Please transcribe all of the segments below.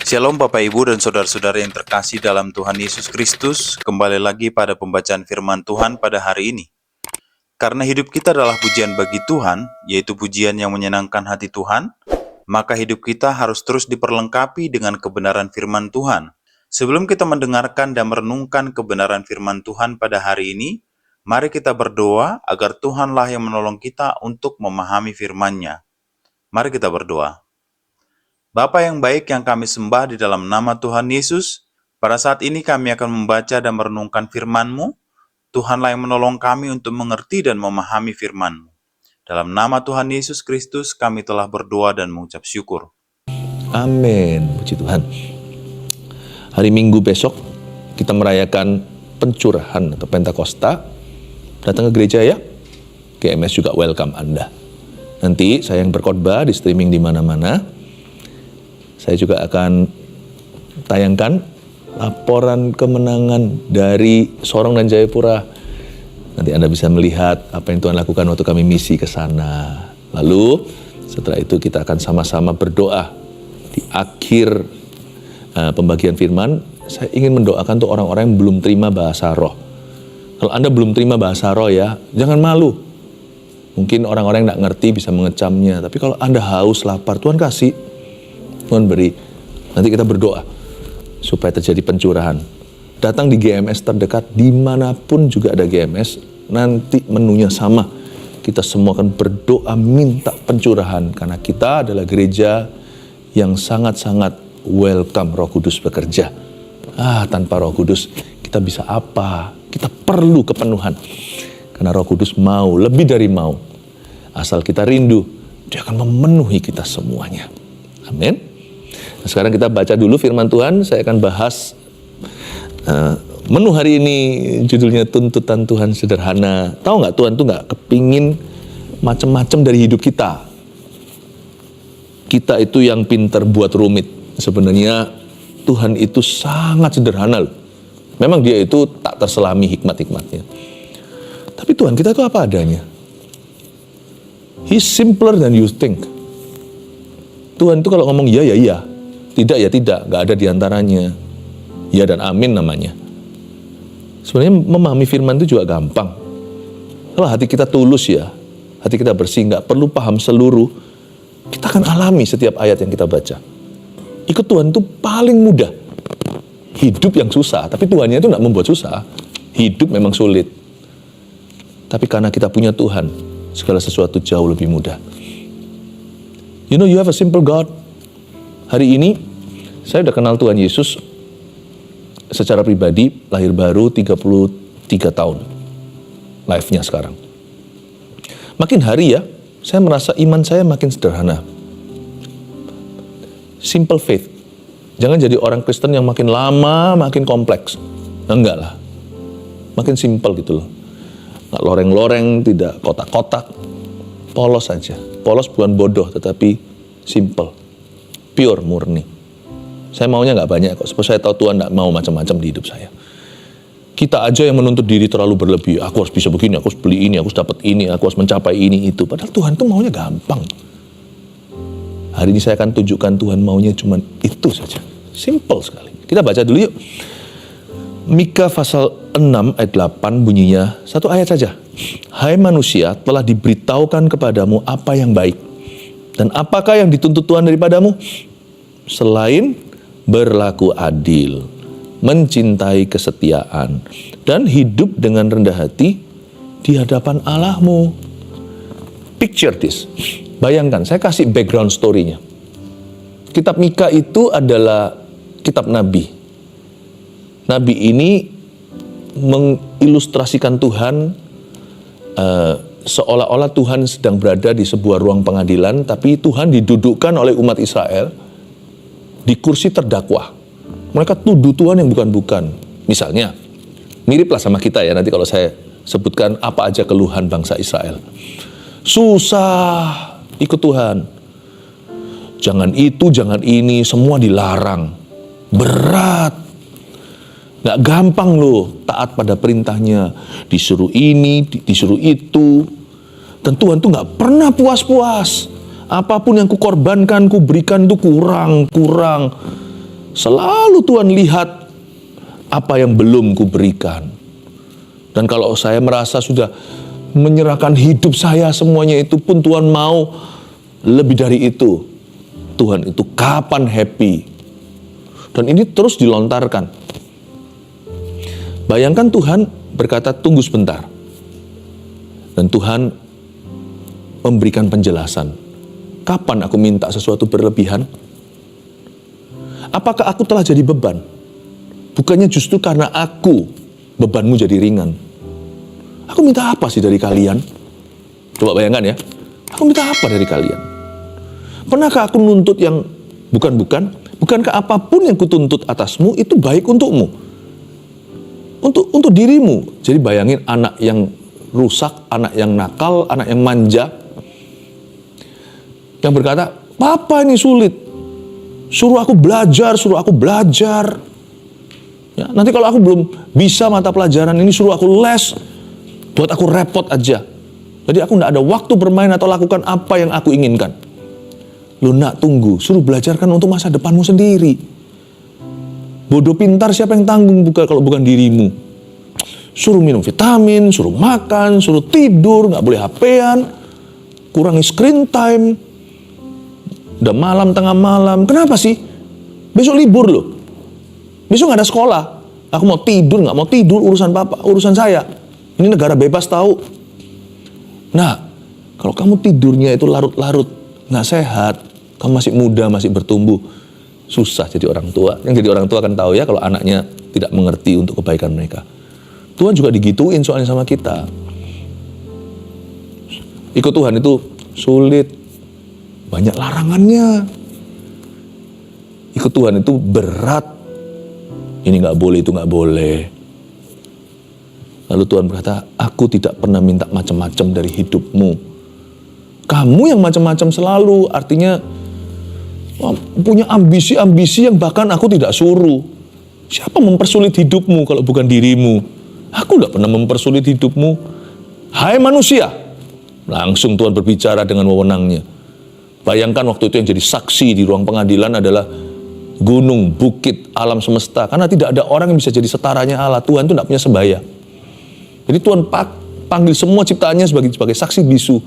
Shalom Bapak Ibu dan Saudara-saudara yang terkasih dalam Tuhan Yesus Kristus. Kembali lagi pada pembacaan firman Tuhan pada hari ini. Karena hidup kita adalah pujian bagi Tuhan, yaitu pujian yang menyenangkan hati Tuhan, maka hidup kita harus terus diperlengkapi dengan kebenaran firman Tuhan. Sebelum kita mendengarkan dan merenungkan kebenaran firman Tuhan pada hari ini, mari kita berdoa agar Tuhanlah yang menolong kita untuk memahami firman-Nya. Mari kita berdoa. Bapa yang baik yang kami sembah di dalam nama Tuhan Yesus, pada saat ini kami akan membaca dan merenungkan firman-Mu. Tuhanlah yang menolong kami untuk mengerti dan memahami firman-Mu. Dalam nama Tuhan Yesus Kristus kami telah berdoa dan mengucap syukur. Amin, puji Tuhan. Hari Minggu besok kita merayakan pencurahan atau Pentakosta. Datang ke gereja ya. GMS juga welcome Anda. Nanti saya yang berkhotbah di streaming di mana-mana. Saya juga akan tayangkan laporan kemenangan dari Sorong dan Jayapura. Nanti Anda bisa melihat apa yang Tuhan lakukan waktu kami misi ke sana. Lalu setelah itu kita akan sama-sama berdoa. Di akhir pembagian firman, saya ingin mendoakan untuk orang-orang yang belum terima bahasa roh. Kalau Anda belum terima bahasa roh ya, jangan malu. Mungkin orang-orang yang tidak ngerti bisa mengecamnya. Tapi kalau Anda haus, lapar, Tuhan kasih. Tuhan beri. Nanti kita berdoa supaya terjadi pencurahan. Datang di GMS terdekat, dimanapun juga ada GMS, nanti menunya sama. Kita semua akan berdoa minta pencurahan, karena kita adalah gereja yang sangat-sangat welcome Roh Kudus bekerja. Tanpa Roh Kudus kita bisa apa? Kita perlu kepenuhan. Karena Roh Kudus mau, lebih dari mau. Asal kita rindu, Dia akan memenuhi kita semuanya. Amin. Nah, sekarang kita baca dulu firman Tuhan. Saya akan bahas menu hari ini, judulnya tuntutan Tuhan sederhana. Tahu nggak, Tuhan tuh nggak kepingin macam-macam dari hidup kita. Kita itu yang pintar buat rumit. Sebenarnya Tuhan itu sangat sederhana loh. Memang Dia itu tak terselami hikmat-hikmatnya. Tapi Tuhan kita itu apa adanya. He's simpler than you think. Tuhan itu kalau ngomong iya ya iya, tidak ya tidak, nggak ada diantaranya. Ya dan amin namanya. Sebenarnya memahami firman itu juga gampang. Kalau hati kita tulus ya, hati kita bersih, nggak perlu paham seluruh, kita akan alami setiap ayat yang kita baca. Ikut Tuhan itu paling mudah. Hidup yang susah, tapi Tuhannya itu nggak membuat susah. Hidup memang sulit. Tapi karena kita punya Tuhan, segala sesuatu jauh lebih mudah. You know, you have a simple God. Hari ini, saya udah kenal Tuhan Yesus secara pribadi, lahir baru 33 tahun. Life-nya sekarang. Makin hari ya, saya merasa iman saya makin sederhana. Simple faith. Jangan jadi orang Kristen yang makin lama, makin kompleks. Enggak lah. Makin simple gitu loh. Nggak loreng-loreng, tidak kotak-kotak. Polos saja. Polos bukan bodoh, tetapi simple, pure, murni. Saya maunya nggak banyak kok, supaya saya tahu Tuhan nggak mau macam-macam di hidup saya. Kita aja yang menuntut diri terlalu berlebih. Aku harus bisa begini, aku harus beli ini, aku harus dapat ini, aku harus mencapai ini, itu. Padahal Tuhan tuh maunya gampang. Hari ini saya akan tunjukkan Tuhan maunya cuma itu saja. Simple sekali. Kita baca dulu yuk. Mika pasal 6 ayat 8 bunyinya, satu ayat saja. Hai manusia, telah diberitahukan kepadamu apa yang baik. Dan apakah yang dituntut Tuhan daripadamu? Selain berlaku adil, mencintai kesetiaan, dan hidup dengan rendah hati di hadapan Allahmu. Picture this. Bayangkan, saya kasih background story-nya. Kitab Mika itu adalah kitab Nabi. Nabi ini mengilustrasikan Tuhan seolah-olah Tuhan sedang berada di sebuah ruang pengadilan, tapi Tuhan didudukkan oleh umat Israel di kursi terdakwa. Mereka tuduh Tuhan yang bukan-bukan. Misalnya, miriplah sama kita ya, nanti kalau saya sebutkan apa aja keluhan bangsa Israel. Susah ikut Tuhan. Jangan itu, jangan ini, semua dilarang. Berat. Gak gampang loh taat pada perintahnya. Disuruh ini, disuruh itu. Dan Tuhan tuh gak pernah puas-puas. Apapun yang kukorbankan, kuberikan itu kurang. Selalu Tuhan lihat apa yang belum kuberikan. Dan kalau saya merasa sudah menyerahkan hidup saya semuanya itu pun Tuhan mau lebih dari itu. Tuhan itu kapan happy? Dan ini terus dilontarkan. Bayangkan Tuhan berkata tunggu sebentar. Dan Tuhan memberikan penjelasan. Kapan aku minta sesuatu berlebihan? Apakah aku telah jadi beban? Bukannya justru karena aku, bebanmu jadi ringan. Aku minta apa sih dari kalian? Coba bayangkan ya. Aku minta apa dari kalian? Pernahkah aku nuntut yang bukan-bukan? Bukankah apapun yang kutuntut atasmu itu baik untukmu? Untuk dirimu. Jadi bayangin anak yang rusak, anak yang nakal, anak yang manja. Yang berkata, Papa ini sulit. Suruh aku belajar. Ya, nanti kalau aku belum bisa mata pelajaran ini, suruh aku les. Buat aku repot aja. Jadi aku gak ada waktu bermain atau lakukan apa yang aku inginkan. Lu nak tunggu, suruh belajarkan untuk masa depanmu sendiri. Bodoh pintar siapa yang tanggung kalau bukan dirimu. Suruh minum vitamin, suruh makan, suruh tidur, gak boleh HP-an. Kurangi screen time. Udah malam, tengah malam. Kenapa sih? Besok libur loh. Besok gak ada sekolah. Aku mau tidur, gak mau tidur, urusan papa, urusan saya. Ini negara bebas tahu. Nah, kalau kamu tidurnya itu larut-larut, gak sehat, kamu masih muda, masih bertumbuh, susah jadi orang tua. Yang jadi orang tua kan tahu ya kalau anaknya tidak mengerti untuk kebaikan mereka. Tuhan juga digituin soalnya sama kita. Ikut Tuhan itu sulit. Banyak larangannya. Ikut Tuhan itu berat. Ini gak boleh, itu gak boleh. Lalu Tuhan berkata, aku tidak pernah minta macam-macam dari hidupmu. Kamu yang macam-macam selalu, artinya punya ambisi-ambisi yang bahkan aku tidak suruh. Siapa mempersulit hidupmu kalau bukan dirimu? Aku tidak pernah mempersulit hidupmu. Hai manusia, langsung Tuhan berbicara dengan wewenangnya. Bayangkan waktu itu yang jadi saksi di ruang pengadilan adalah gunung, bukit, alam semesta. Karena tidak ada orang yang bisa jadi setaranya Allah. Tuhan itu tidak punya sebaya. Jadi Tuhan panggil semua ciptaannya sebagai saksi bisu.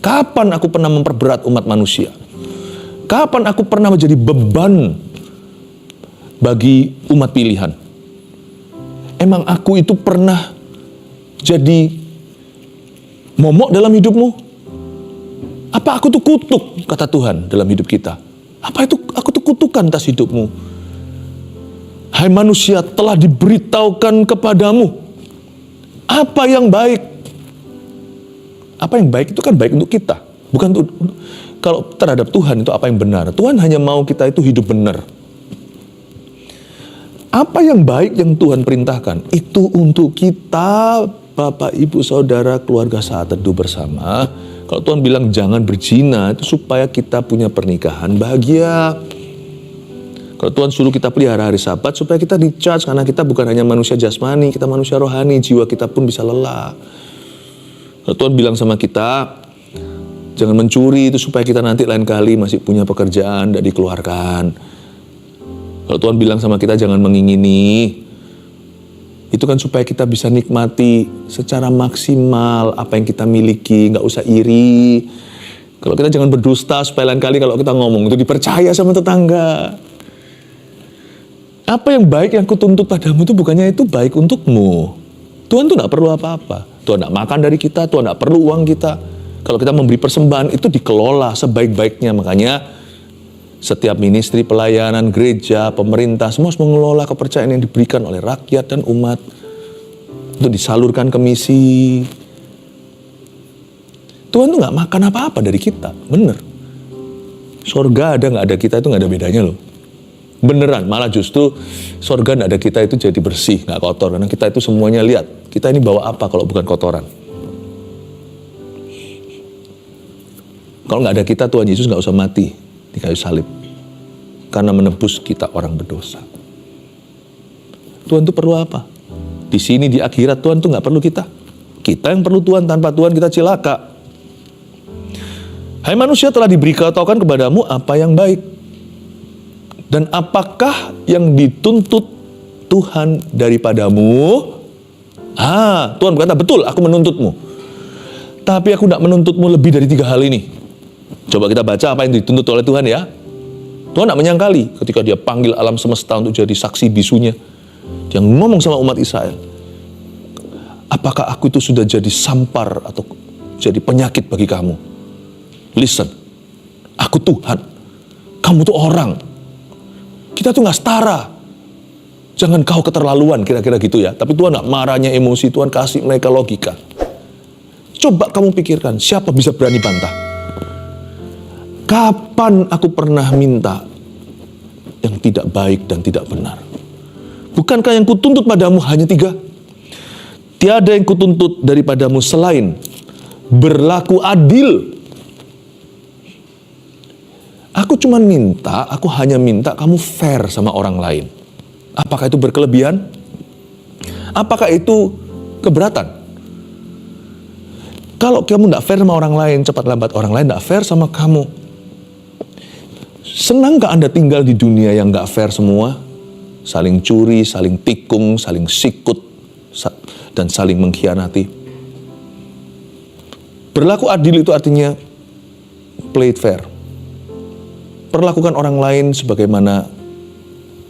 Kapan aku pernah memperberat umat manusia? Kapan aku pernah menjadi beban bagi umat pilihan? Emang aku itu pernah jadi momok dalam hidupmu? Apa aku tuh kutuk, kata Tuhan dalam hidup kita? Apa itu aku tuh kutukan atas hidupmu? Hai manusia, telah diberitahukan kepadamu apa yang baik. Apa yang baik itu kan baik untuk kita. Bukan untuk, kalau terhadap Tuhan itu apa yang benar. Tuhan hanya mau kita itu hidup benar. Apa yang baik yang Tuhan perintahkan, itu untuk kita, Bapak, Ibu, Saudara, keluarga saat teduh bersama. Kalau Tuhan bilang jangan berzina, itu supaya kita punya pernikahan bahagia. Kalau Tuhan suruh kita pelihara hari Sabat, supaya kita di-charge, karena kita bukan hanya manusia jasmani, kita manusia rohani, jiwa kita pun bisa lelah. Kalau Tuhan bilang sama kita, jangan mencuri, itu supaya kita nanti lain kali masih punya pekerjaan, tidak dikeluarkan. Kalau Tuhan bilang sama kita, jangan mengingini, itu kan supaya kita bisa nikmati secara maksimal apa yang kita miliki, nggak usah iri. Kalau kita jangan berdusta, supaya lain kali kalau kita ngomong itu dipercaya sama tetangga. Apa yang baik yang kutuntut padamu itu bukannya itu baik untukmu. Tuhan tuh gak perlu apa-apa. Tuhan gak makan dari kita, Tuhan gak perlu uang kita. Kalau kita memberi persembahan itu dikelola sebaik-baiknya. Makanya setiap ministry, pelayanan, gereja, pemerintah, semua harus mengelola kepercayaan yang diberikan oleh rakyat dan umat. Untuk disalurkan ke misi. Tuhan tuh gak makan apa-apa dari kita, bener. Sorga ada gak ada kita itu gak ada bedanya loh. Beneran, malah justru sorga gak ada kita itu jadi bersih, gak kotor. Karena kita itu semuanya lihat, kita ini bawa apa kalau bukan kotoran. Kalau gak ada kita, Tuhan Yesus gak usah mati di kayu salib. Karena menebus kita orang berdosa. Tuhan itu perlu apa? Di sini, di akhirat, Tuhan itu gak perlu kita. Kita yang perlu Tuhan, tanpa Tuhan kita cilaka. Hai manusia, telah diberitahukan kepadamu apa yang baik. Dan apakah yang dituntut Tuhan daripadamu? Tuhan berkata, betul, aku menuntutmu. Tapi aku tidak menuntutmu lebih dari 3 hal ini. Coba kita baca apa yang dituntut oleh Tuhan ya. Tuhan tidak menyangkali ketika dia panggil alam semesta untuk jadi saksi bisunya. Dia ngomong sama umat Israel. Apakah aku itu sudah jadi sampar atau jadi penyakit bagi kamu? Listen, aku Tuhan, kamu tuh orang. Kita tuh gak setara. Jangan kau keterlaluan, kira-kira gitu ya. Tapi Tuhan gak marahnya emosi, Tuhan kasih mereka logika. Coba kamu pikirkan, siapa bisa berani bantah? Kapan aku pernah minta yang tidak baik dan tidak benar? Bukankah yang kutuntut padamu hanya 3? Tiada yang kutuntut daripadamu selain berlaku adil. Aku hanya minta kamu fair sama orang lain. Apakah itu berkelebihan? Apakah itu keberatan? Kalau kamu tidak fair sama orang lain, cepat lambat orang lain tidak fair sama kamu. Senangkah Anda tinggal di dunia yang gak fair semua? Saling curi, saling tikung, saling sikut, dan saling mengkhianati. Berlaku adil itu artinya play it fair. Perlakukan orang lain sebagaimana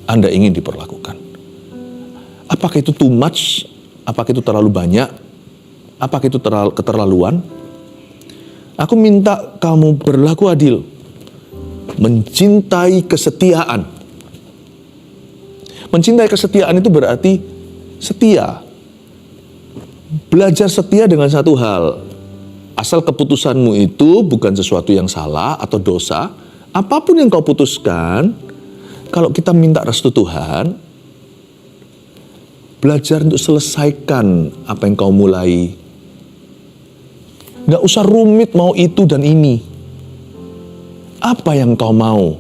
Anda ingin diperlakukan. Apakah itu too much? Apakah itu terlalu banyak? Apakah itu keterlaluan? Aku minta kamu berlaku adil. Mencintai kesetiaan. Mencintai kesetiaan itu berarti setia. Belajar setia dengan satu hal. Asal keputusanmu itu bukan sesuatu yang salah atau dosa, apapun yang kau putuskan, kalau kita minta restu Tuhan, belajar untuk selesaikan apa yang kau mulai. Gak usah rumit mau itu dan ini. Apa yang kau mau?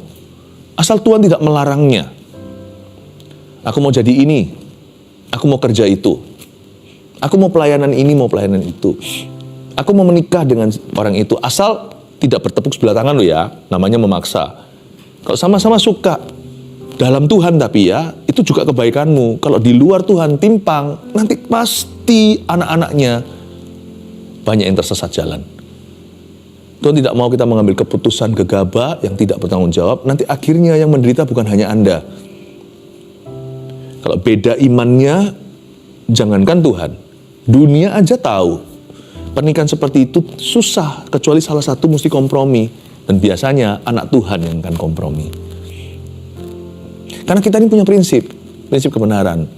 Asal Tuhan tidak melarangnya. Aku mau jadi ini. Aku mau kerja itu. Aku mau pelayanan ini, mau pelayanan itu. Aku mau menikah dengan orang itu. Asal tidak bertepuk sebelah tangan lo ya. Namanya memaksa. Kalau sama-sama suka dalam Tuhan tapi ya, itu juga kebaikanmu. Kalau di luar Tuhan timpang, nanti pasti anak-anaknya banyak yang tersesat jalan. Tuhan tidak mau kita mengambil keputusan gegabah yang tidak bertanggung jawab. Nanti akhirnya yang menderita bukan hanya Anda. Kalau beda imannya, jangankan Tuhan. Dunia aja tahu. Pernikahan seperti itu susah, kecuali salah satu mesti kompromi. Dan biasanya anak Tuhan yang akan kompromi. Karena kita ini punya prinsip kebenaran.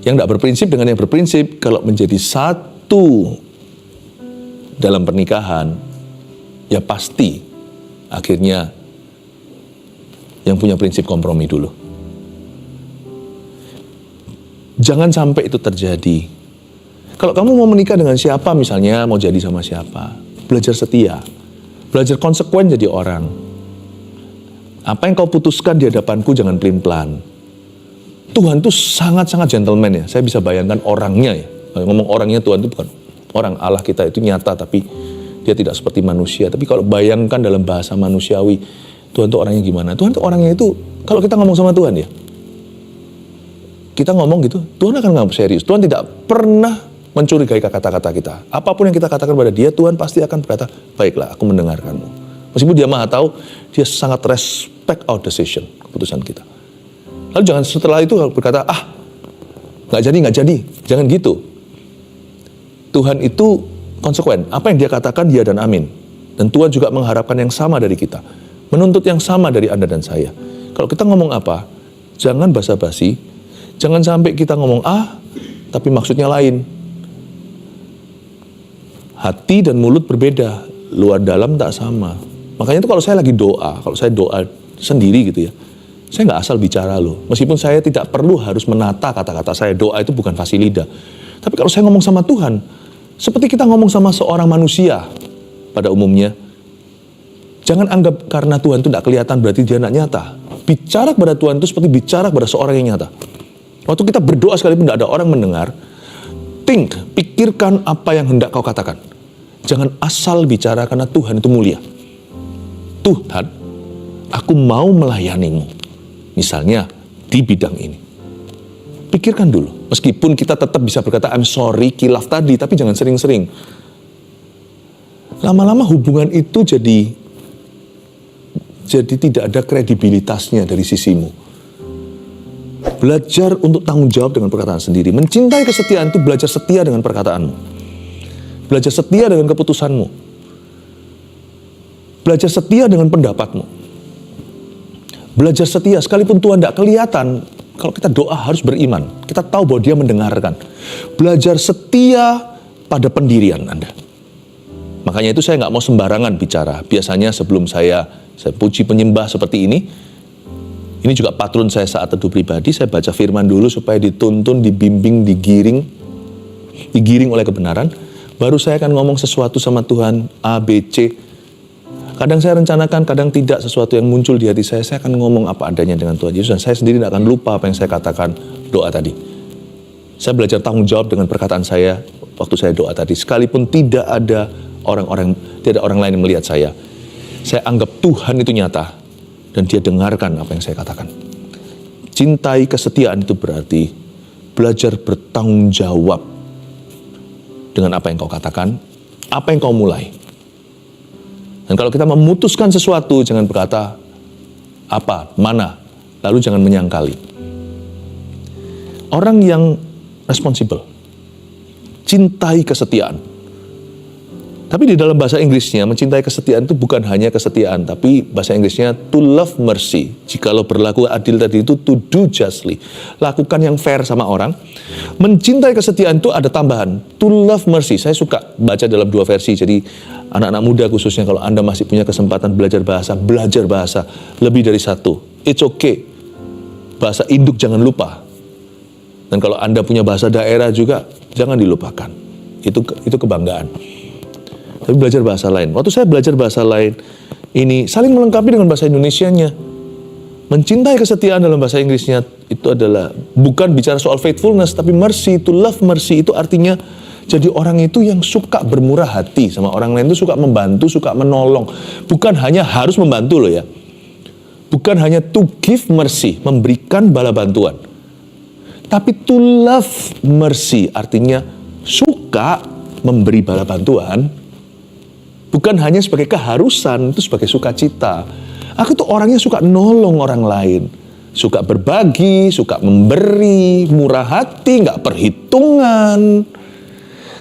Yang tidak berprinsip dengan yang berprinsip, kalau menjadi satu dalam pernikahan, ya pasti akhirnya yang punya prinsip kompromi dulu. Jangan sampai itu terjadi. Kalau kamu mau menikah dengan siapa, misalnya mau jadi sama siapa, belajar setia, belajar konsekuen jadi orang. Apa yang kau putuskan di hadapanku jangan pelin-pelan. Tuhan tuh sangat-sangat gentleman ya. Saya bisa bayangkan orangnya ya. Ngomong orangnya, Tuhan itu bukan orang, Allah kita itu nyata, tapi dia tidak seperti manusia. Tapi kalau bayangkan dalam bahasa manusiawi, Tuhan itu orangnya gimana? Tuhan itu orangnya itu, kalau kita ngomong sama Tuhan ya, kita ngomong gitu, Tuhan akan nganggap serius. Tuhan tidak pernah mencurigai kata-kata kita. Apapun yang kita katakan pada dia, Tuhan pasti akan berkata, baiklah, aku mendengarkanmu. Meskipun dia maha tahu, dia sangat respect our decision, keputusan kita. Lalu jangan setelah itu berkata, nggak jadi, jangan gitu. Tuhan itu konsekuen. Apa yang dia katakan, ya dan amin. Dan Tuhan juga mengharapkan yang sama dari kita. Menuntut yang sama dari Anda dan saya. Kalau kita ngomong apa, jangan basa-basi. Jangan sampai kita ngomong tapi maksudnya lain. Hati dan mulut berbeda. Luar dalam tak sama. Makanya itu kalau saya lagi doa, kalau saya doa sendiri gitu ya, saya nggak asal bicara loh. Meskipun saya tidak perlu harus menata kata-kata saya. Doa itu bukan fasilitas. Tapi kalau saya ngomong sama Tuhan, seperti kita ngomong sama seorang manusia pada umumnya, jangan anggap karena Tuhan itu tidak kelihatan berarti dia tidak nyata. Bicara kepada Tuhan itu seperti bicara kepada seorang yang nyata. Waktu kita berdoa sekalipun tidak ada orang mendengar, pikirkan apa yang hendak kau katakan. Jangan asal bicara karena Tuhan itu mulia. Tuhan aku mau melayanimu. Misalnya di bidang ini. Pikirkan dulu. Meskipun kita tetap bisa berkata, I'm sorry, kilaf tadi, tapi jangan sering-sering. Lama-lama hubungan itu jadi tidak ada kredibilitasnya dari sisimu. Belajar untuk tanggung jawab dengan perkataan sendiri. Mencintai kesetiaan itu belajar setia dengan perkataanmu. Belajar setia dengan keputusanmu. Belajar setia dengan pendapatmu. Belajar setia, sekalipun Tuhan tidak kelihatan, kalau kita doa harus beriman. Kita tahu bahwa Dia mendengarkan. Belajar setia pada pendirian Anda. Makanya itu saya nggak mau sembarangan bicara. Biasanya sebelum saya puji penyembah seperti ini juga patron saya saat teduh pribadi, saya baca firman dulu supaya dituntun, dibimbing, digiring oleh kebenaran. Baru saya akan ngomong sesuatu sama Tuhan, A, B, C. Kadang saya rencanakan, kadang tidak, sesuatu yang muncul di hati saya akan ngomong apa adanya dengan Tuhan Yesus. Dan saya sendiri tidak akan lupa apa yang saya katakan doa tadi. Saya belajar tanggung jawab dengan perkataan saya waktu saya doa tadi. Sekalipun tidak ada orang lain yang melihat saya anggap Tuhan itu nyata dan Dia dengarkan apa yang saya katakan. Cintai kesetiaan itu berarti belajar bertanggung jawab dengan apa yang kau katakan, apa yang kau mulai. Dan kalau kita memutuskan sesuatu, jangan berkata apa, mana, lalu jangan menyangkali. Orang yang responsible, cintai kesetiaan. Tapi di dalam bahasa Inggrisnya, mencintai kesetiaan itu bukan hanya kesetiaan, tapi bahasa Inggrisnya to love mercy. Jikalau berlaku adil tadi itu to do justly. Lakukan yang fair sama orang. Mencintai kesetiaan itu ada tambahan, to love mercy. Saya suka baca dalam dua versi, jadi anak-anak muda khususnya kalau Anda masih punya kesempatan belajar bahasa lebih dari satu. It's okay. Bahasa induk jangan lupa. Dan kalau Anda punya bahasa daerah juga, jangan dilupakan. Itu kebanggaan. Tapi belajar bahasa lain. Waktu saya belajar bahasa lain, ini saling melengkapi dengan bahasa Indonesianya. Mencintai kesetiaan dalam bahasa Inggrisnya itu adalah bukan bicara soal faithfulness, tapi mercy, to love mercy itu artinya jadi orang itu yang suka bermurah hati sama orang lain, itu suka membantu, suka menolong. Bukan hanya harus membantu loh ya. Bukan hanya to give mercy, memberikan bala bantuan. Tapi to love mercy artinya suka memberi bala bantuan. Bukan hanya sebagai keharusan, itu sebagai sukacita. Aku tuh orangnya suka nolong orang lain. Suka berbagi, suka memberi, murah hati, gak perhitungan.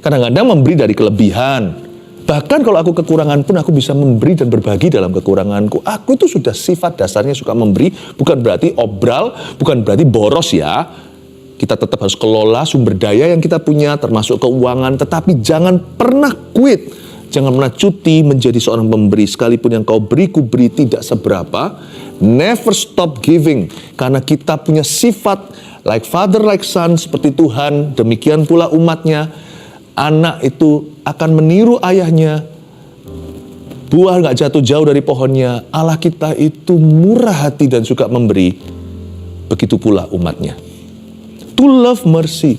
Kadang-kadang memberi dari kelebihan. Bahkan kalau aku kekurangan pun aku bisa memberi dan berbagi dalam kekuranganku. Aku itu sudah sifat dasarnya suka memberi, bukan berarti obral, bukan berarti boros ya. Kita tetap harus kelola sumber daya yang kita punya, termasuk keuangan. Tetapi jangan pernah quit. Jangan pernah cuti menjadi seorang pemberi. Sekalipun yang kau beri, ku beri tidak seberapa. Never stop giving. Karena kita punya sifat like father, like son, seperti Tuhan. Demikian pula umatnya. Anak itu akan meniru ayahnya. Buah gak jatuh jauh dari pohonnya. Allah kita itu murah hati dan suka memberi. Begitu pula umatnya. To love mercy.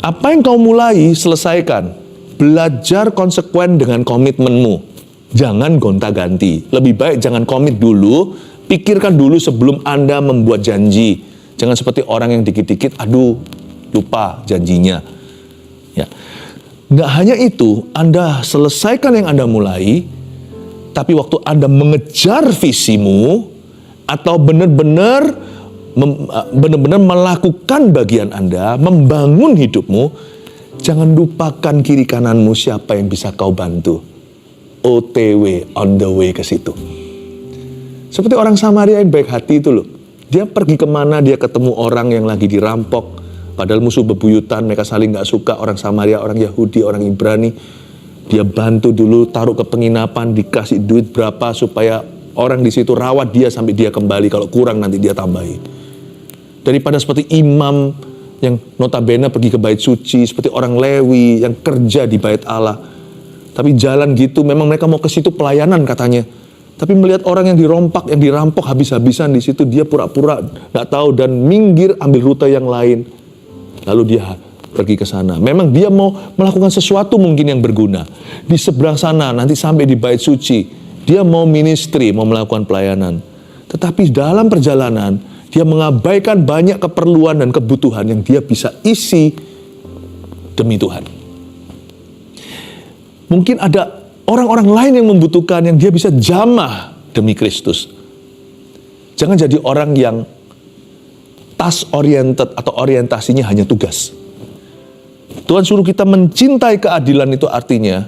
Apa yang kau mulai, selesaikan. Belajar konsekuen dengan komitmenmu. Jangan gonta-ganti. Lebih baik jangan komit dulu. Pikirkan dulu sebelum Anda membuat janji. Jangan seperti orang yang dikit-dikit, aduh, lupa janjinya. Ya. Nggak hanya itu, Anda selesaikan yang Anda mulai, tapi waktu Anda mengejar visimu, atau benar-benar melakukan bagian Anda, membangun hidupmu, jangan lupakan kiri kananmu siapa yang bisa kau bantu. OTW, on the way ke situ. Seperti orang Samaria yang baik hati itu loh. Dia pergi kemana, dia ketemu orang yang lagi dirampok. Padahal musuh bebuyutan, mereka saling gak suka. Orang Samaria, orang Yahudi, orang Ibrani. Dia bantu dulu, taruh ke penginapan, dikasih duit berapa supaya orang di situ rawat dia sampai dia kembali. Kalau kurang nanti dia tambahin. Daripada seperti imam yang notabene pergi ke bait suci, seperti orang Lewi yang kerja di bait Allah. Tapi jalan gitu, memang mereka mau ke situ pelayanan katanya. Tapi melihat orang yang dirampok habis-habisan di situ, dia pura-pura nggak tahu dan minggir ambil rute yang lain. Lalu dia pergi ke sana. Memang dia mau melakukan sesuatu mungkin yang berguna. Di seberang sana nanti sampai di bait suci, Dia mau ministry, mau melakukan pelayanan. Tetapi dalam perjalanan, dia mengabaikan banyak keperluan dan kebutuhan yang dia bisa isi demi Tuhan. Mungkin ada orang-orang lain yang membutuhkan, yang dia bisa jamah demi Kristus. Jangan jadi orang yang task oriented atau orientasinya hanya tugas. Tuhan suruh kita mencintai keadilan, itu artinya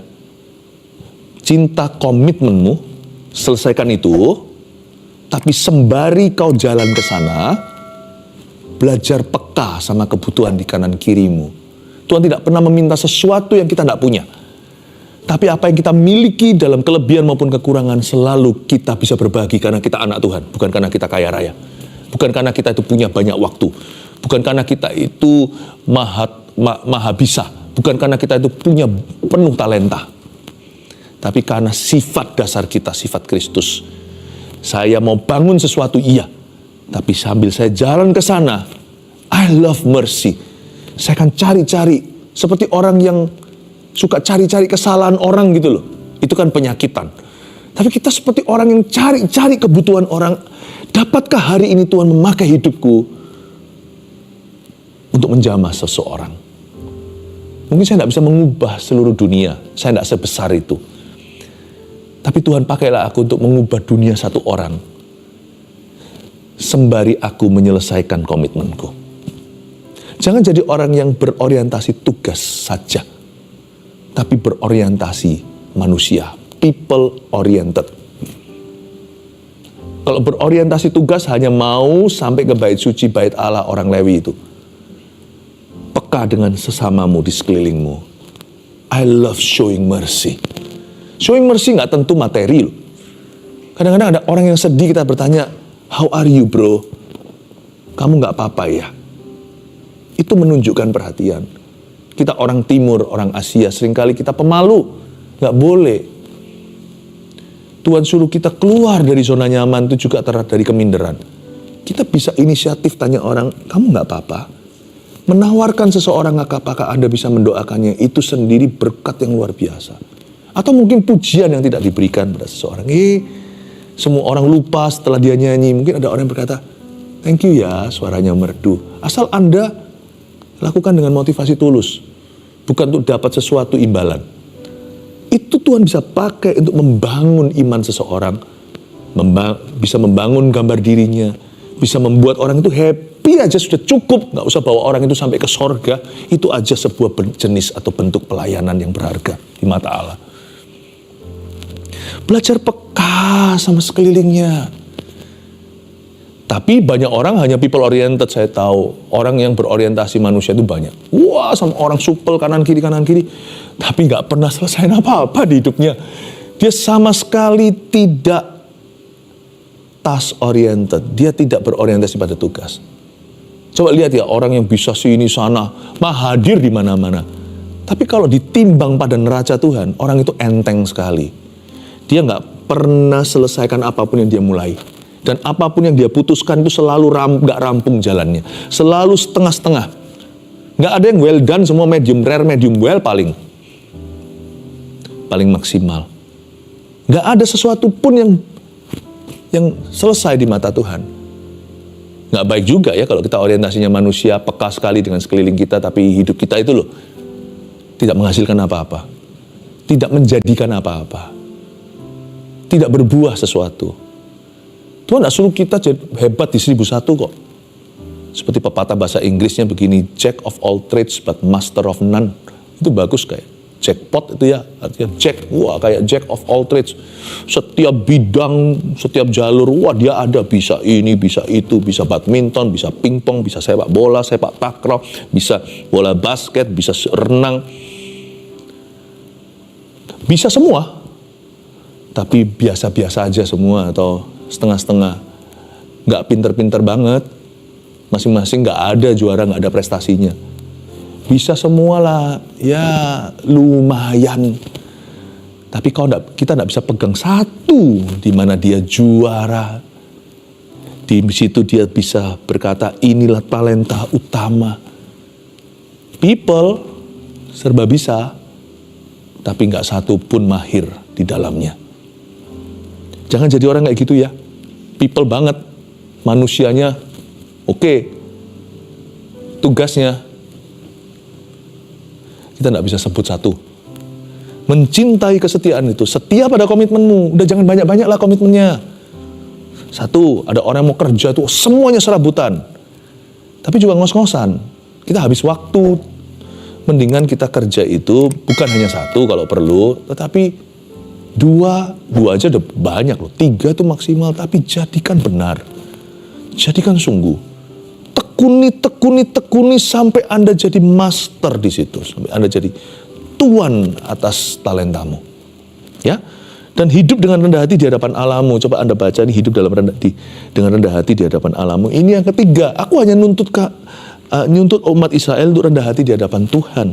cinta komitmenmu, selesaikan itu, tapi sembari kau jalan ke sana, belajar peka sama kebutuhan di kanan kirimu. Tuhan tidak pernah meminta sesuatu yang kita tidak punya. Tapi apa yang kita miliki dalam kelebihan maupun kekurangan, selalu kita bisa berbagi karena kita anak Tuhan. Bukan karena kita kaya raya. Bukan karena kita itu punya banyak waktu. Bukan karena kita itu maha bisa. Bukan karena kita itu punya penuh talenta. Tapi karena sifat dasar kita, sifat Kristus. Saya mau bangun sesuatu, iya. Tapi sambil saya jalan ke sana, I love mercy. Saya akan cari-cari. Seperti orang yang suka cari-cari kesalahan orang gitu loh. Itu kan penyakitan. Tapi kita seperti orang yang cari-cari kebutuhan orang. Dapatkah hari ini Tuhan memakai hidupku untuk menjamah seseorang? Mungkin saya tidak bisa mengubah seluruh dunia. Saya tidak sebesar itu. Tapi Tuhan pakailah aku untuk mengubah dunia satu orang. Sembari aku menyelesaikan komitmenku. Jangan jadi orang yang berorientasi tugas saja. Tapi berorientasi manusia. People oriented. Kalau berorientasi tugas hanya mau sampai ke bait suci, bait Allah orang Lewi itu. Peka dengan sesamamu di sekelilingmu. I love showing mercy. Showing mercy gak tentu materi loh. Kadang-kadang ada orang yang sedih, kita bertanya, how are you bro? Kamu gak apa-apa ya? Itu menunjukkan perhatian. Kita orang timur, orang Asia, seringkali kita pemalu. Gak boleh. Tuhan suruh kita keluar dari zona nyaman, itu juga dari keminderan. Kita bisa inisiatif tanya orang, kamu gak apa-apa? Menawarkan seseorang, apakah Anda bisa mendoakannya, itu sendiri berkat yang luar biasa. Atau mungkin pujian yang tidak diberikan pada seseorang. Semua orang lupa setelah dia nyanyi. Mungkin ada orang yang berkata, thank you ya, suaranya merdu. Asal Anda lakukan dengan motivasi tulus. Bukan untuk dapat sesuatu imbalan. Itu Tuhan bisa pakai untuk membangun iman seseorang. Bisa membangun gambar dirinya. Bisa membuat orang itu happy aja sudah cukup. Nggak usah bawa orang itu sampai ke sorga. Itu aja sebuah jenis atau bentuk pelayanan yang berharga di mata Allah. Belajar peka sama sekelilingnya. Tapi banyak orang hanya people oriented, saya tahu. Orang yang berorientasi manusia itu banyak. Wah, sama orang supel kanan kiri. Tapi gak pernah selesai apa-apa di hidupnya. Dia sama sekali tidak task oriented. Dia tidak berorientasi pada tugas. Coba lihat ya, orang yang bisa sini sana, hadir di mana-mana. Tapi kalau ditimbang pada neraca Tuhan, orang itu enteng sekali. Dia nggak pernah selesaikan apapun yang dia mulai. Dan apapun yang dia putuskan itu selalu nggak rampung jalannya. Selalu setengah-setengah. Nggak ada yang well done, semua medium rare, medium well paling maksimal. Nggak ada sesuatu pun yang selesai di mata Tuhan. Nggak baik juga ya kalau kita orientasinya manusia, peka sekali dengan sekeliling kita, tapi hidup kita itu loh tidak menghasilkan apa-apa. Tidak menjadikan apa-apa. Tidak berbuah sesuatu. Tuhan tidak suruh kita hebat di 1001 kok. Seperti pepatah bahasa Inggrisnya begini, Jack of all trades but master of none. Itu bagus kayak jackpot itu ya, artinya Jack, wah kayak Jack of all trades. Setiap bidang, setiap jalur, wah dia ada, bisa ini, bisa itu, bisa badminton, bisa pingpong, bisa sepak bola, sepak takraw, bisa bola basket, bisa renang. Bisa semua. Tapi biasa-biasa aja semua atau setengah-setengah. Nggak pinter-pinter banget. Masing-masing nggak ada juara, nggak ada prestasinya. Bisa semua lah, ya lumayan. Tapi kita nggak bisa pegang satu di mana dia juara. Di situ dia bisa berkata, inilah talenta utama. People serba bisa, tapi nggak satu pun mahir di dalamnya. Jangan jadi orang kayak gitu ya. People banget. Manusianya oke. Tugasnya kita nggak bisa sebut satu. Mencintai kesetiaan itu, setia pada komitmenmu. Udah jangan banyak-banyak lah komitmennya. Satu, ada orang yang mau kerja tuh semuanya serabutan. Tapi juga ngos-ngosan. Kita habis waktu. Mendingan kita kerja itu bukan hanya satu kalau perlu, tetapi dua aja udah banyak loh. 3 tuh maksimal, tapi jadikan benar. Jadikan sungguh. Tekuni sampai Anda jadi master di situ. Sampai Anda jadi tuan atas talentamu. Ya. Dan hidup dengan rendah hati di hadapan Allahmu. Coba Anda baca ini, hidup dengan rendah hati di hadapan Allahmu. Ini yang ketiga. Aku hanya nuntut umat Israel untuk rendah hati di hadapan Tuhan.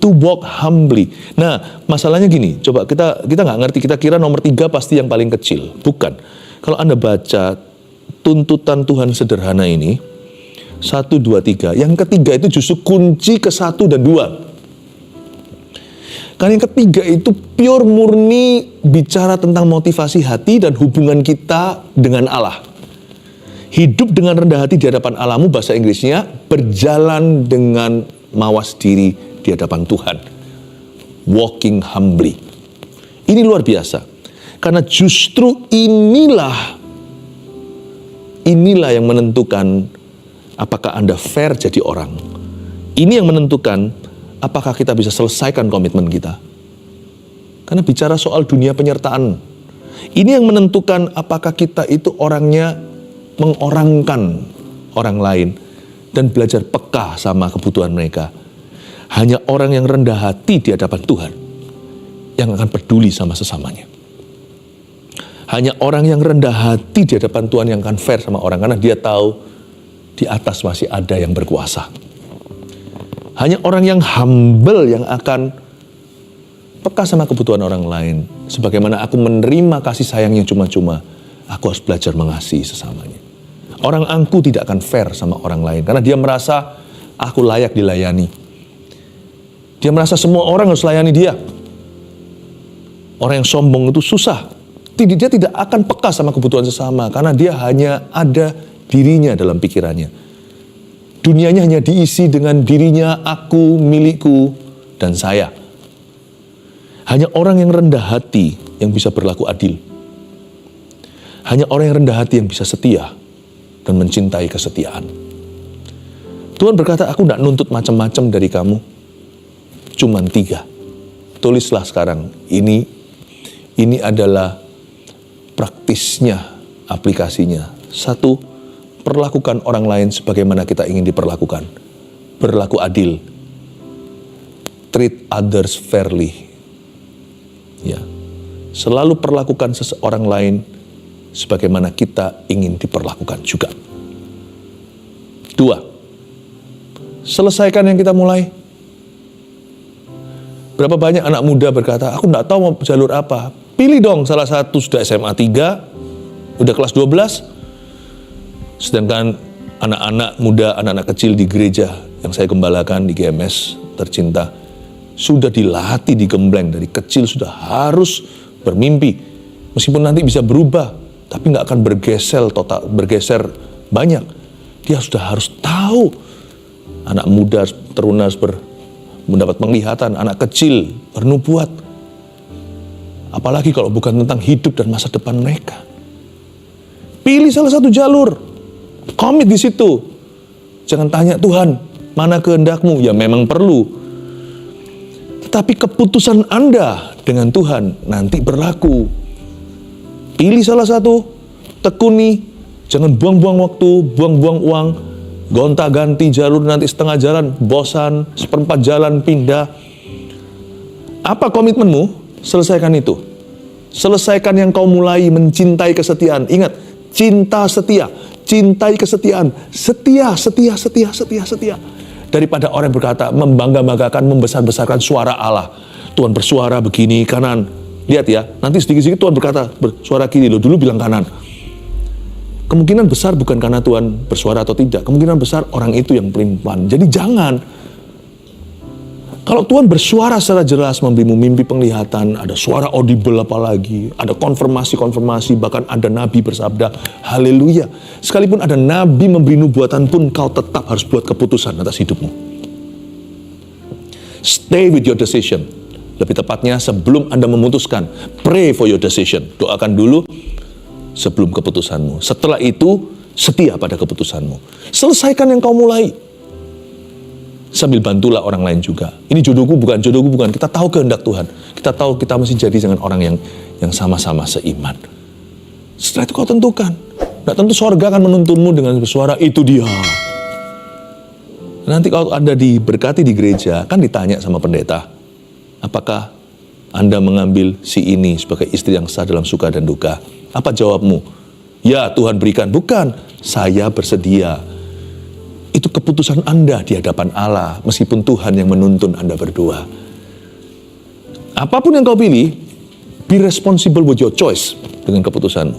To walk humbly. Nah, masalahnya gini. Coba kita nggak ngerti. Kita kira nomor 3 pasti yang paling kecil. Bukan. Kalau Anda baca tuntutan Tuhan sederhana ini, 1, 2, 3. Yang ketiga itu justru kunci ke 1 dan 2. Karena yang ketiga itu pure murni bicara tentang motivasi hati dan hubungan kita dengan Allah. Hidup dengan rendah hati di hadapan Allahmu, bahasa Inggrisnya, berjalan dengan mawas diri di hadapan Tuhan. Walking humbly. Ini luar biasa. Karena justru inilah yang menentukan apakah Anda fair jadi orang. Ini yang menentukan apakah kita bisa selesaikan komitmen kita. Karena bicara soal dunia penyertaan. Ini yang menentukan apakah kita itu orangnya mengorangkan orang lain dan belajar peka sama kebutuhan mereka. Hanya orang yang rendah hati di hadapan Tuhan yang akan peduli sama sesamanya. Hanya orang yang rendah hati di hadapan Tuhan yang akan fair sama orang, karena dia tahu di atas masih ada yang berkuasa. Hanya orang yang humble yang akan peka sama kebutuhan orang lain. Sebagaimana aku menerima kasih sayang yang cuma-cuma, aku harus belajar mengasihi sesamanya. Orang angku tidak akan fair sama orang lain, karena dia merasa aku layak dilayani. Dia merasa semua orang harus layani dia. Orang yang sombong itu susah. Dia tidak akan peka sama kebutuhan sesama, karena dia hanya ada dirinya dalam pikirannya. Dunianya hanya diisi dengan dirinya, aku, milikku, dan saya. Hanya orang yang rendah hati yang bisa berlaku adil. Hanya orang yang rendah hati yang bisa setia dan mencintai kesetiaan. Tuhan berkata, aku tidak nuntut macam-macam dari kamu. Cuman 3. Tulislah sekarang. Ini adalah praktisnya, aplikasinya. 1, perlakukan orang lain sebagaimana kita ingin diperlakukan. Berlaku adil. Treat others fairly. Ya. Selalu perlakukan seseorang lain sebagaimana kita ingin diperlakukan juga. 2, selesaikan yang kita mulai. Berapa banyak anak muda berkata, aku tidak tahu mau jalur apa. Pilih dong salah satu, sudah SMA 3, udah kelas 12. Sedangkan anak-anak muda, anak-anak kecil di gereja yang saya gembalakan di GMS tercinta, sudah dilatih, digembleng dari kecil, sudah harus bermimpi. Meskipun nanti bisa berubah, tapi nggak akan bergeser banyak. Dia sudah harus tahu. Anak muda, teruna harus mendapat penglihatan, anak kecil bernubuat. Apalagi kalau bukan tentang hidup dan masa depan mereka. Pilih salah satu jalur, komit di situ. Jangan tanya Tuhan, mana kehendakmu? Ya memang perlu. Tetapi keputusan Anda dengan Tuhan nanti berlaku. Pilih salah satu, tekuni, jangan buang-buang waktu, buang-buang uang, gonta-ganti jalur, nanti setengah jalan, bosan, seperempat jalan, pindah. Apa komitmenmu? Selesaikan itu. Selesaikan yang kau mulai, mencintai kesetiaan. Ingat, cinta setia, cintai kesetiaan, setia. Daripada orang yang berkata, membangga-banggakan, membesar-besarkan suara Allah. Tuhan bersuara begini, kanan. Lihat ya, nanti sedikit-sedikit Tuhan berkata, bersuara kiri, lo dulu bilang kanan. Kemungkinan besar bukan karena Tuhan bersuara atau tidak. Kemungkinan besar orang itu yang pelin-pelan. Jadi jangan. Kalau Tuhan bersuara secara jelas, memberimu mimpi penglihatan, ada suara audible apalagi, ada konfirmasi-konfirmasi, bahkan ada nabi bersabda, haleluya. Sekalipun ada nabi memberi nubuatan pun, kau tetap harus buat keputusan atas hidupmu. Stay with your decision. Lebih tepatnya sebelum Anda memutuskan, pray for your decision. Doakan dulu sebelum keputusanmu. Setelah itu, setia pada keputusanmu. Selesaikan yang kau mulai. Sambil bantulah orang lain juga. Ini jodohku bukan, Kita tahu kehendak Tuhan. Kita tahu kita mesti jadi dengan orang yang sama-sama seiman. Setelah itu kau tentukan. Nah, tentu sorga akan menuntunmu dengan bersuara, itu dia. Nanti kalau Anda diberkati di gereja, kan ditanya sama pendeta, apakah Anda mengambil si ini sebagai istri yang sah dalam suka dan duka? Apa jawabmu? Ya, Tuhan berikan. Bukan, saya bersedia. Itu keputusan Anda di hadapan Allah, meskipun Tuhan yang menuntun Anda berdua. Apapun yang kau pilih, be responsible with your choice dengan keputusanmu.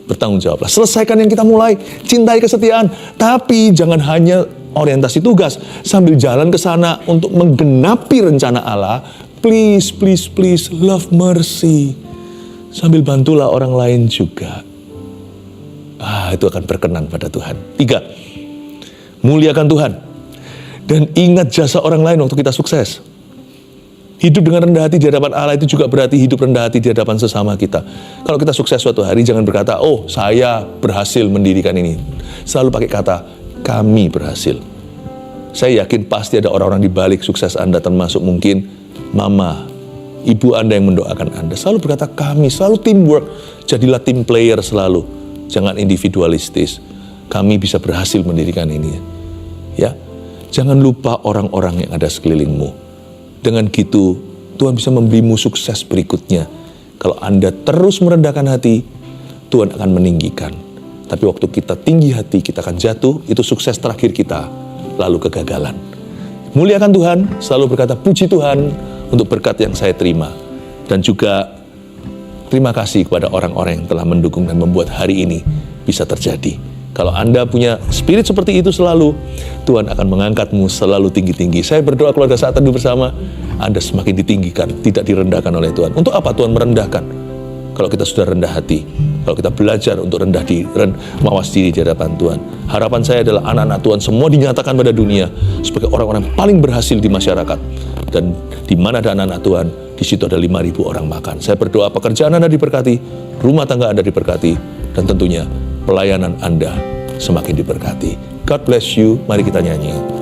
Bertanggung jawablah. Selesaikan yang kita mulai, cintai kesetiaan, tapi jangan hanya orientasi tugas, sambil jalan ke sana untuk menggenapi rencana Allah. Please, please, please, love mercy. Sambil bantulah orang lain juga. Itu akan berkenan pada Tuhan. 3. Muliakan Tuhan. Dan ingat jasa orang lain waktu kita sukses. Hidup dengan rendah hati di hadapan Allah itu juga berarti hidup rendah hati di hadapan sesama kita. Kalau kita sukses suatu hari, jangan berkata, oh saya berhasil mendirikan ini. Selalu pakai kata, kami berhasil. Saya yakin pasti ada orang-orang di balik sukses Anda, termasuk mungkin mama, ibu Anda yang mendoakan Anda. Selalu berkata kami, selalu teamwork. Jadilah team player selalu. Jangan individualistis. Kami bisa berhasil mendirikan ini. Ya, jangan lupa orang-orang yang ada sekelilingmu. Dengan gitu, Tuhan bisa memberimu sukses berikutnya. Kalau Anda terus merendahkan hati, Tuhan akan meninggikan. Tapi waktu kita tinggi hati, kita akan jatuh, itu sukses terakhir kita, lalu kegagalan. Muliakan Tuhan, selalu berkata puji Tuhan untuk berkat yang saya terima. Dan juga terima kasih kepada orang-orang yang telah mendukung dan membuat hari ini bisa terjadi. Kalau Anda punya spirit seperti itu selalu, Tuhan akan mengangkatmu selalu tinggi-tinggi. Saya berdoa keluarga Saat Teduh Bersama, Anda semakin ditinggikan, tidak direndahkan oleh Tuhan. Untuk apa Tuhan merendahkan? Kalau kita sudah rendah hati, kalau kita belajar untuk mawas diri di hadapan Tuhan. Harapan saya adalah anak-anak Tuhan semua dinyatakan pada dunia sebagai orang-orang paling berhasil di masyarakat. Dan di mana ada anak-anak Tuhan, di situ ada 5.000 orang makan. Saya berdoa pekerjaan Anda diberkati, rumah tangga Anda diberkati, dan tentunya pelayanan Anda semakin diberkati. God bless you. Mari kita nyanyi.